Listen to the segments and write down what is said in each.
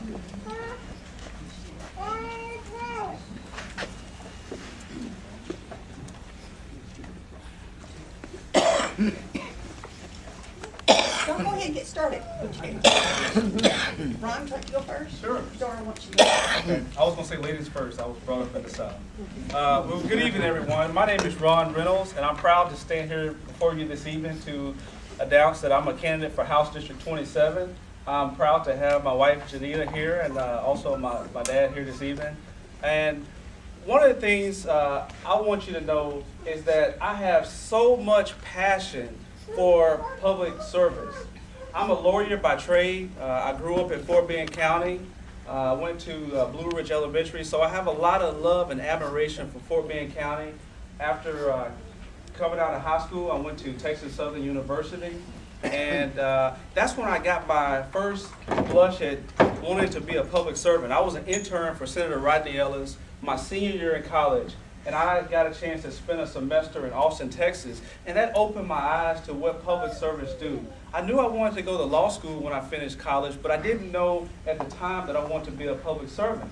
Don't go ahead and get started. Ron, try to go first? Sure. Dora, wants you to go. Okay. I was going to say ladies first. I was brought up in the South. Well, good evening, everyone. My name is Ron Reynolds, and I'm proud to stand here before you this evening to announce that I'm a candidate for House District 27. I'm proud to have my wife, Janita, here, and also my dad here this evening. And one of the things I want you to know is that I have so much passion for public service. I'm a lawyer by trade. I grew up in Fort Bend County. I went to Blue Ridge Elementary, so I have a lot of love and admiration for Fort Bend County. After coming out of high school, I went to Texas Southern University, and that's when I got my first blush at wanting to be a public servant. I was an intern for Senator Rodney Ellis my senior year in college, and I got a chance to spend a semester in Austin, Texas, and that opened my eyes to what public servants do. I knew I wanted to go to law school when I finished college, but I didn't know at the time that I wanted to be a public servant.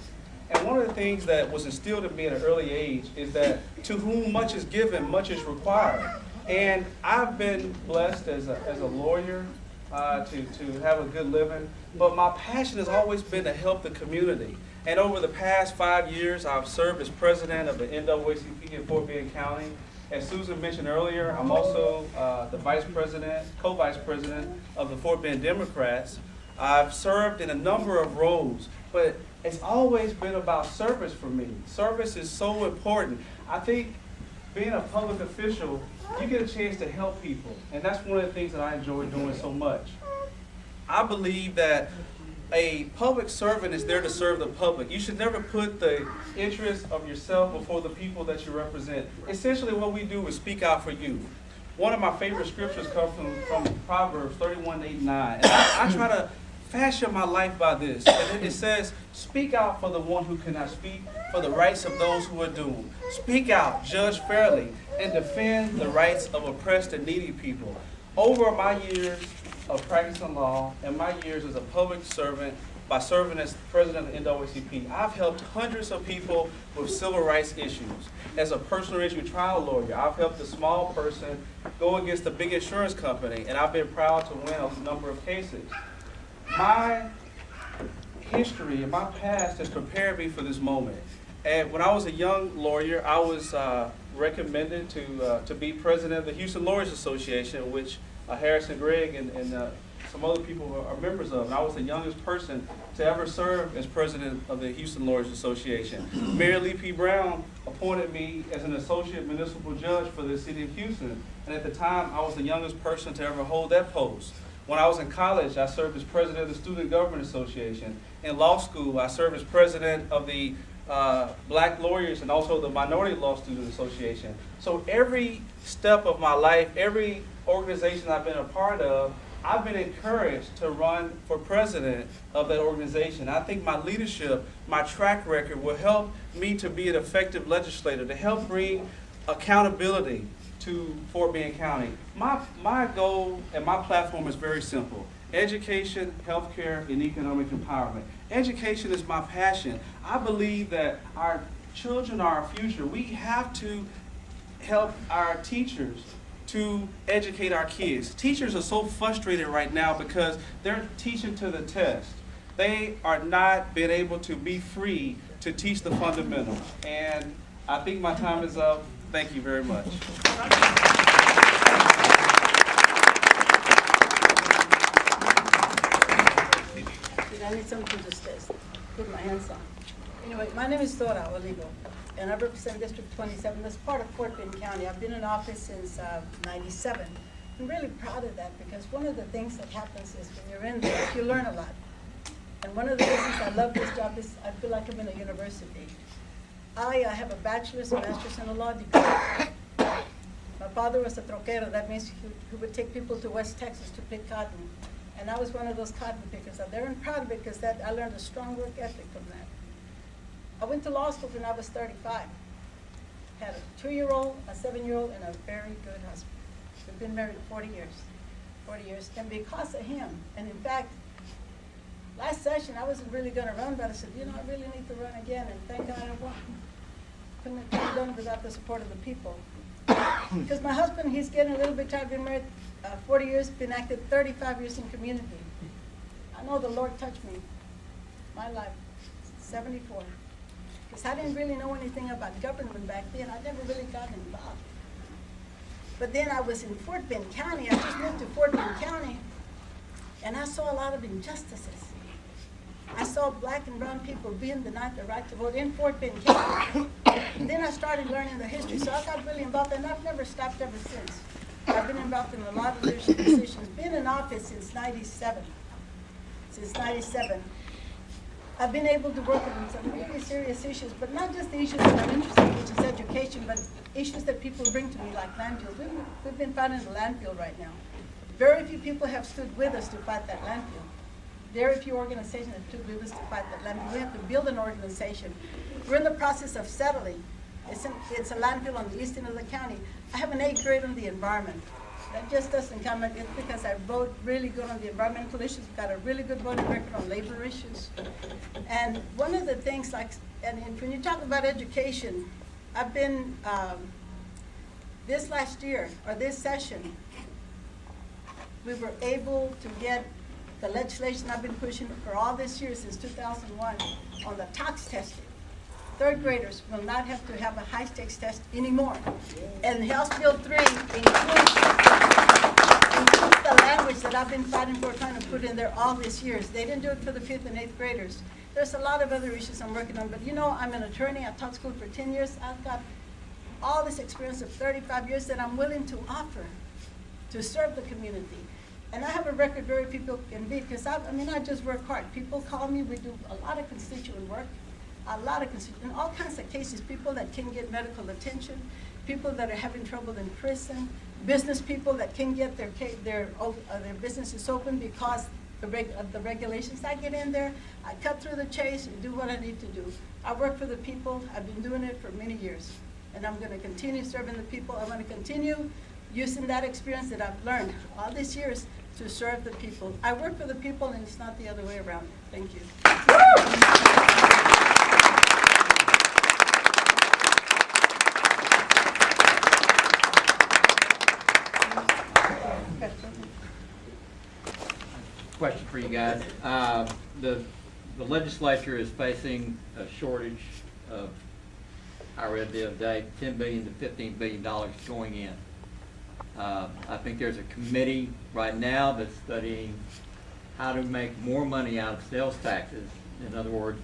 And one of the things that was instilled in me at an early age is that to whom much is given, much is required. And I've been blessed as a lawyer to have a good living, but my passion has always been to help the community. And over the past 5 years, I've served as president of the NAACP in Fort Bend County. As Susan mentioned earlier, I'm also the co-vice president of the Fort Bend Democrats. I've served in a number of roles, but it's always been about service for me. Service is so important. I think being a public official, you get a chance to help people, and that's one of the things that I enjoy doing so much. I believe that a public servant is there to serve the public. You should never put the interests of yourself before the people that you represent. Essentially what we do is speak out for you. One of my favorite scriptures comes from Proverbs 31:8-9. And I try to fashion my life by this. And it says, speak out for the one who cannot speak, for the rights of those who are doomed. Speak out, judge fairly, and defend the rights of oppressed and needy people. Over my years of practicing law and my years as a public servant, by serving as president of the NAACP, I've helped hundreds of people with civil rights issues. As a personal injury trial lawyer, I've helped a small person go against a big insurance company, and I've been proud to win a number of cases. My history and my past has prepared me for this moment. And when I was a young lawyer, I was recommended to be president of the Houston Lawyers Association, which Harrison Gregg and some other people are members of. And I was the youngest person to ever serve as president of the Houston Lawyers Association. Mayor Lee P. Brown appointed me as an associate municipal judge for the city of Houston. And at the time, I was the youngest person to ever hold that post. When I was in college, I served as president of the Student Government Association. In law school, I served as president of the Black Lawyers and also the Minority Law Student Association. So every step of my life, every organization I've been a part of, I've been encouraged to run for president of that organization. I think my leadership, my track record will help me to be an effective legislator, to help bring accountability to Fort Bend County. My goal and my platform is very simple: education, healthcare, and economic empowerment. Education is my passion. I believe that our children are our future. We have to help our teachers to educate our kids. Teachers are so frustrated right now because they're teaching to the test. They are not being able to be free to teach the fundamentals. And I think my time is up. Thank you very much. I need something to put my hands on. Anyway, my name is Dora Olivo, and I represent District 27. That's part of Fort Bend County. I've been in office since '97. I'm really proud of that because one of the things that happens is when you're in there, you learn a lot. And one of the reasons I love this job is I feel like I'm in a university. I have a bachelor's and master's in a law degree. My father was a troquero. That means he would take people to West Texas to pick cotton. And I was one of those cotton pickers out there, and proud of it because I learned a strong work ethic from that. I went to law school when I was 35. Had a 2-year-old, a 7-year-old, and a very good husband. We've been married 40 years. And because of him, and in fact, last session, I wasn't really gonna run, but I said, you know, I really need to run again, and thank God I won. Couldn't have done it without the support of the people. Because my husband, he's getting a little bit tired, been married 40 years, been active 35 years in community. I know the Lord touched me, my life, 74. Because I didn't really know anything about government back then. I never really got involved. But then I was in Fort Bend County. I just moved to Fort Bend County, and I saw a lot of injustices. I saw black and brown people being denied the right to vote in Fort Bend County. And then I started learning the history, so I got really involved, and I've never stopped ever since. I've been involved in a lot of leadership positions, been in office since 97. Since 97. I've been able to work on some really serious issues, but not just the issues that I'm interested in, which is education, but issues that people bring to me, like landfills. We've been fighting the landfill right now. Very few people have stood with us to fight that landfill. Very few organizations have stood with us to fight that landfill. We have to build an organization. We're in the process of settling. It's a landfill on the east end of the county. I have an 8th grade on the environment. That just doesn't come, it's because I vote really good on the environmental issues, got a really good voting record on labor issues. And one of the things, and when you talk about education, I've been, this last year, or this session, we were able to get the legislation I've been pushing for all this year since 2001 on the tox testing. 3rd graders will not have to have a high-stakes test anymore. And House Bill 3 includes the language that I've been fighting for, trying to put in there all these years. They didn't do it for the 5th and 8th graders. There's a lot of other issues I'm working on, but you know, I'm an attorney. I've taught school for 10 years. I've got all this experience of 35 years that I'm willing to offer to serve the community. And I have a record very few people can beat, because I just work hard. People call me, we do a lot of constituent work. In all kinds of cases, people that can get medical attention, people that are having trouble in prison, business people that can get their businesses open because of the regulations. I get in there, I cut through the chase, and do what I need to do. I work for the people. I've been doing it for many years, and I'm going to continue serving the people. I'm going to continue using that experience that I've learned all these years to serve the people. I work for the people, and it's not the other way around. Thank you. Question for you guys. The legislature is facing a shortage of, I read the other day, $10 billion to $15 billion going in. I think there's a committee right now that's studying how to make more money out of sales taxes. In other words,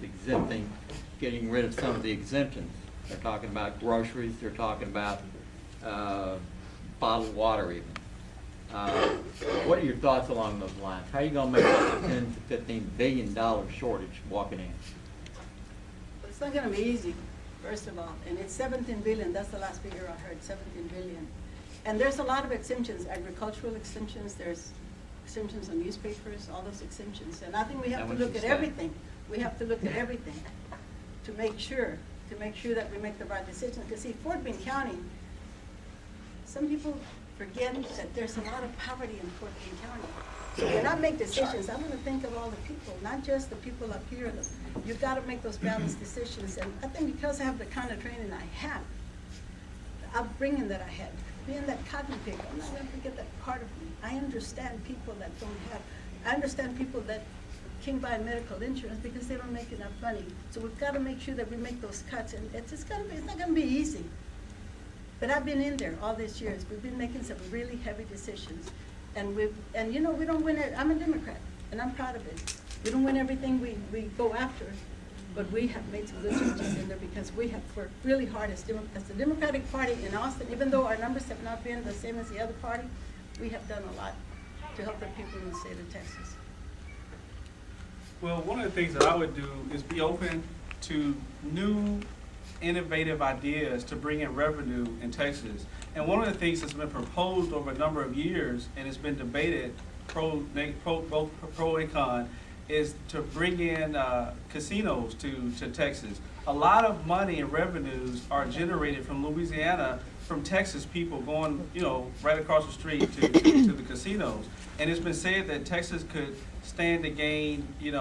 getting rid of some of the exemptions. They're talking about groceries. They're talking about bottled water even. What are your thoughts along those lines? How are you going to make that $10 to $15 billion shortage walking in? It's not going to be easy, first of all. And it's 17 billion. That's the last figure I heard, 17 billion. And there's a lot of exemptions, agricultural exemptions. There's exemptions on newspapers, all those exemptions. And I think we have to look at everything. We have to look at everything to make sure that we make the right decisions. Because see, Fort Bend County, some people forget that there's a lot of poverty in Fort Bend County. So when I make decisions, I'm going to think of all the people, not just the people up here. You've got to make those balanced decisions. And I think because I have the kind of training I have, the upbringing that I had, being that cotton picker, I'm not going to forget that part of me. I understand people that don't have, I understand people that can't buy medical insurance because they don't make enough money. So we've got to make sure that we make those cuts. And it's not going to be easy. But I've been in there all these years. We've been making some really heavy decisions. And you know, we don't win it. I'm a Democrat, and I'm proud of it. We don't win everything we go after, but we have made some good changes in there because we have worked really hard as the Democratic Party in Austin. Even though our numbers have not been the same as the other party, we have done a lot to help the people in the state of Texas. Well, one of the things that I would do is be open to new innovative ideas to bring in revenue in Texas. And one of the things that's been proposed over a number of years, and it's been debated both pro and con, is to bring in casinos to Texas. A lot of money and revenues are generated from Louisiana, from Texas people going, you know, right across the street to the casinos. And it's been said that Texas could stand to gain, you know,